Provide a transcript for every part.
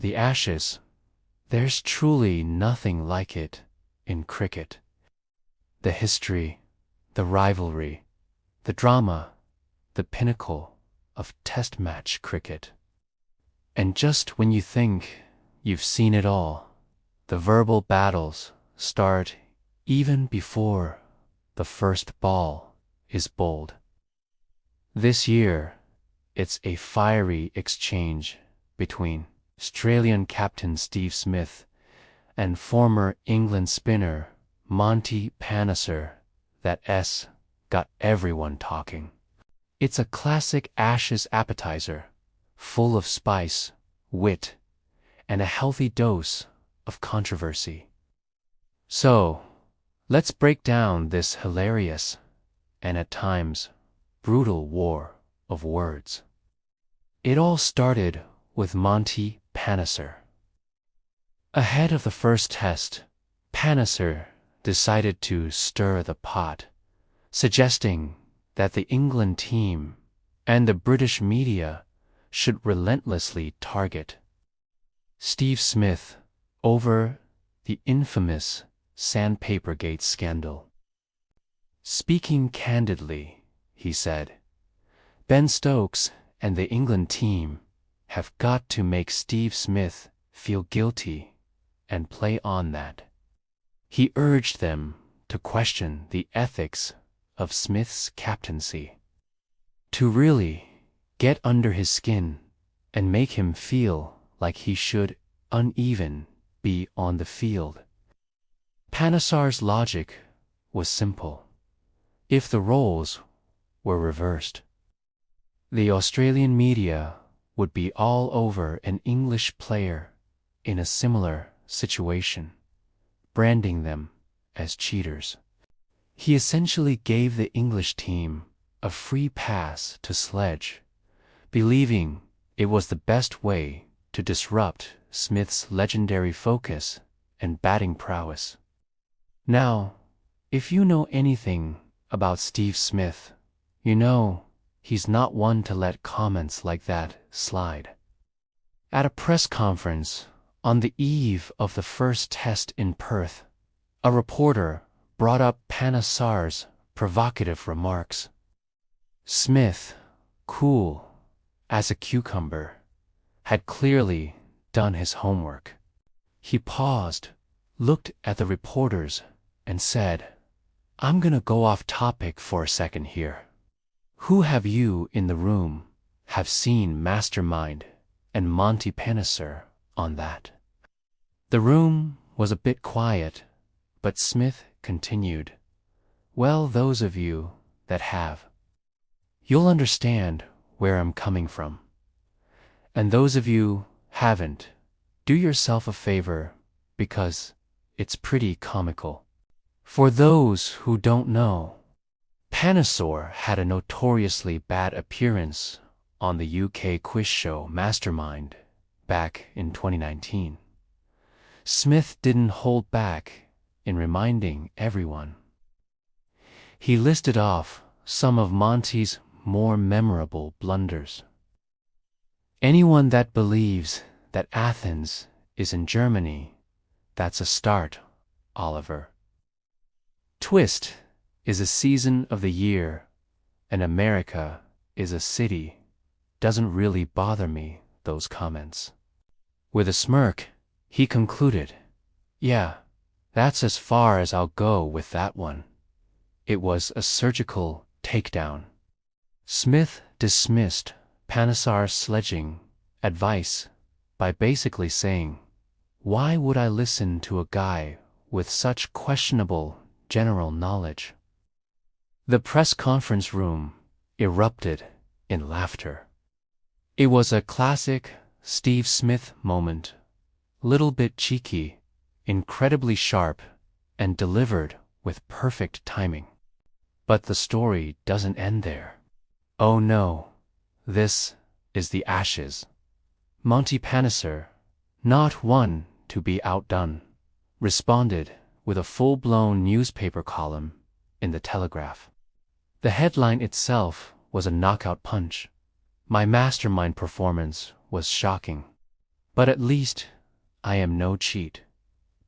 The Ashes. There's truly nothing like it in cricket. The history, the rivalry, the drama, the pinnacle of Test match cricket. And just when you think you've seen it all, the verbal battles start even before the first ball is bowled. This year, it's a fiery exchange between Australian captain Steve Smith and former England spinner Monty Panesar that got everyone talking. It's a classic Ashes appetizer, full of spice, wit, and a healthy dose of controversy. So, let's break down this hilarious and at times brutal war of words. It all started with Monty Panesar. Ahead of the first test, Panesar decided to stir the pot, suggesting that the England team and the British media should relentlessly target Steve Smith over the infamous Sandpapergate scandal. Speaking candidly, he said, Ben Stokes and the England team have got to make Steve Smith feel guilty and play on that. He urged them to question the ethics of Smith's captaincy, to really get under his skin and make him feel like he should uneven be on the field. Panesar's logic was simple. If the roles were reversed, the Australian media would be all over an English player in a similar situation, branding them as cheaters. He essentially gave the English team a free pass to sledge, believing it was the best way to disrupt Smith's legendary focus and batting prowess. Now, if you know anything about Steve Smith, you know he's not one to let comments like that slide. At a press conference on the eve of the first test in Perth, a reporter brought up Panesar's provocative remarks. Smith, cool as a cucumber, had clearly done his homework. He paused, looked at the reporters, and said, I'm gonna go off topic for a second here. Who have you in the room have seen Mastermind and Monty Panesar on that? The room was a bit quiet, but Smith continued, well, those of you that have, you'll understand where I'm coming from. And those of you haven't, do yourself a favor, because it's pretty comical. For those who don't know, Panesar had a notoriously bad appearance on the UK quiz show Mastermind back in 2019. Smith didn't hold back in reminding everyone. He listed off some of Monty's more memorable blunders. Anyone that believes that Athens is in Germany, that's a start, Oliver. Twist is a season of the year, and America is a city. Doesn't really bother me, those comments. With a smirk, he concluded, yeah, that's as far as I'll go with that one. It was a surgical takedown. Smith dismissed Panesar's sledging advice by basically saying, why would I listen to a guy with such questionable general knowledge? The press conference room erupted in laughter. It was a classic Steve Smith moment, little bit cheeky, incredibly sharp, and delivered with perfect timing. But the story doesn't end there. Oh no, this is the Ashes. Monty Panesar, not one to be outdone, responded with a full-blown newspaper column in the Telegraph. The headline itself was a knockout punch. My Mastermind performance was shocking. But at least I am no cheat.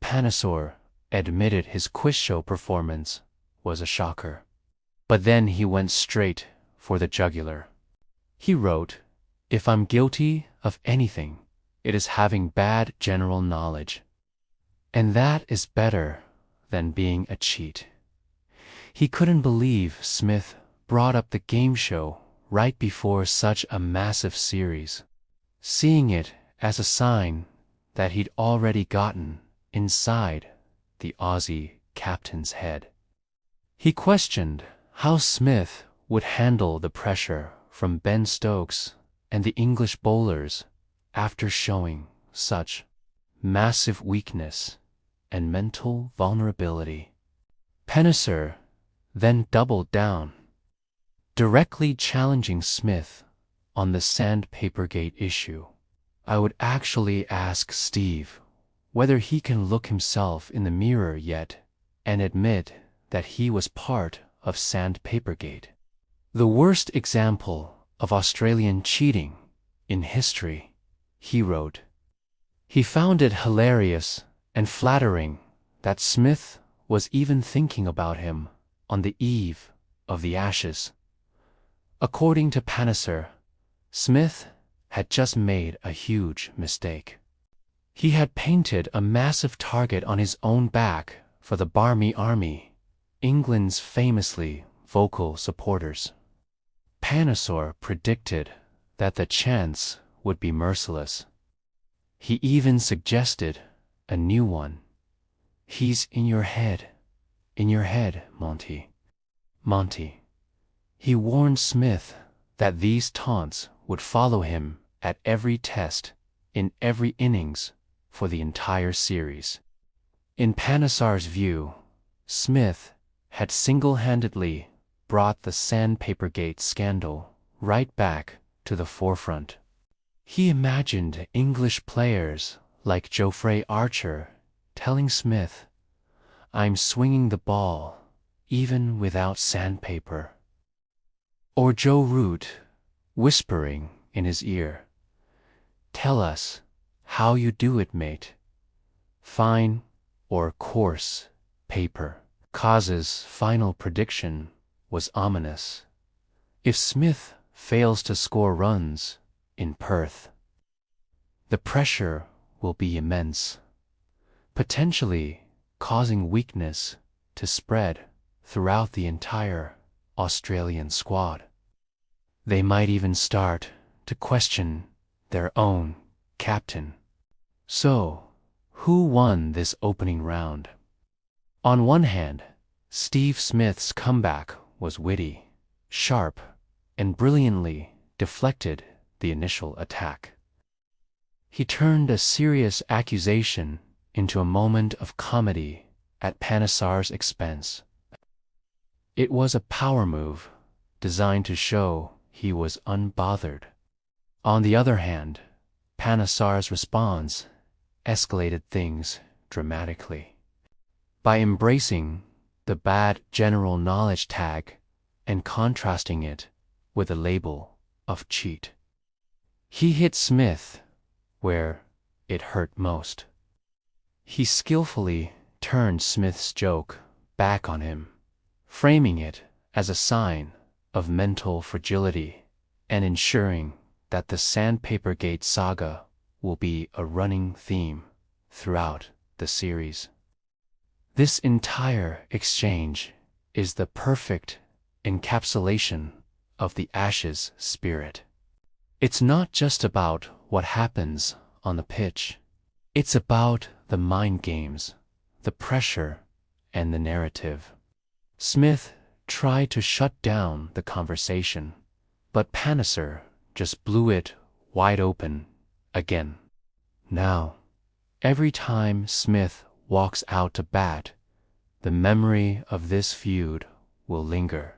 Panesar admitted his quiz show performance was a shocker. But then he went straight for the jugular. He wrote, "If I'm guilty of anything, it is having bad general knowledge. And that is better than being a cheat." He couldn't believe Smith brought up the game show right before such a massive series, seeing it as a sign that he'd already gotten inside the Aussie captain's head. He questioned how Smith would handle the pressure from Ben Stokes and the English bowlers after showing such massive weakness and mental vulnerability. Panesar then doubled down, directly challenging Smith on the sandpaper-gate issue. "I would actually ask Steve whether he can look himself in the mirror yet and admit that he was part of sandpaper-gate. The worst example of Australian cheating in history," he wrote. He found it hilarious and flattering that Smith was even thinking about him on the eve of the Ashes. According to Panesar, Smith had just made a huge mistake. He had painted a massive target on his own back for the Barmy Army, England's famously vocal supporters. Panesar predicted that the chance would be merciless. He even suggested a new one. "He's in your head, Monty." Monty. He warned Smith that these taunts would follow him at every test, in every innings, for the entire series. In Panesar's view, Smith had single-handedly brought the Sandpapergate scandal right back to the forefront. He imagined English players like Geoffrey Archer telling Smith, "I'm swinging the ball even without sandpaper." Or Joe Root whispering in his ear, "Tell us how you do it, mate. Fine or coarse paper." Caz's final prediction was ominous. If Smith fails to score runs in Perth, the pressure will be immense, potentially causing weakness to spread throughout the entire Australian squad. They might even start to question their own captain. So, who won this opening round? On one hand, Steve Smith's comeback was witty, sharp, and brilliantly deflected the initial attack. He turned a serious accusation into a moment of comedy at Panesar's expense. It was a power move designed to show he was unbothered. On the other hand, Panesar's response escalated things dramatically. By embracing the bad general knowledge tag and contrasting it with a label of cheat, he hit Smith where it hurt most. He skillfully turned Smith's joke back on him, framing it as a sign of mental fragility and ensuring that the Sandpapergate saga will be a running theme throughout the series. This entire exchange is the perfect encapsulation of the Ashes spirit. It's not just about what happens on the pitch. It's about the mind games, the pressure, and the narrative. Smith tried to shut down the conversation, but Panesar just blew it wide open again. Now, every time Smith walks out to bat, the memory of this feud will linger.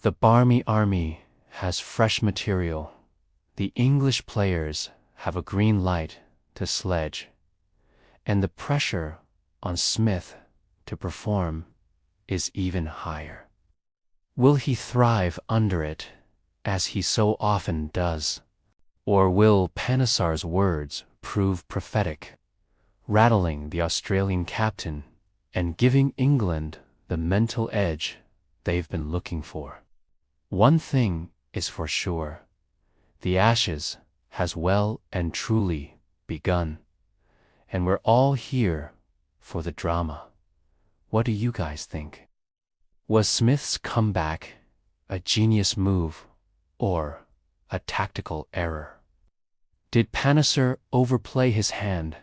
The Barmy Army has fresh material. The English players have a green light to sledge, and the pressure on Smith to perform is even higher. Will he thrive under it, as he so often does, or will Panesar's words prove prophetic, rattling the Australian captain and giving England the mental edge they've been looking for. One thing is for sure, the Ashes has well and truly begun, and we're all here for the drama. What do you guys think? Was Smith's comeback a genius move or a tactical error? Did Panesar overplay his hand,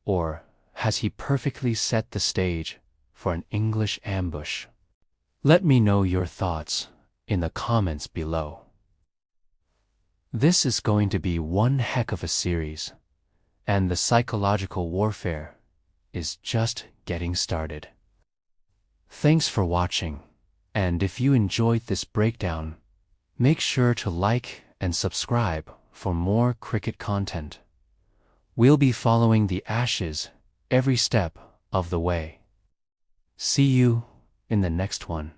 or has he perfectly set the stage for an English ambush? Let me know your thoughts in the comments below. This is going to be one heck of a series, and the psychological warfare is just getting started. Thanks for watching, and if you enjoyed this breakdown, make sure to like and subscribe for more cricket content. We'll be following the Ashes every step of the way. See you in the next one.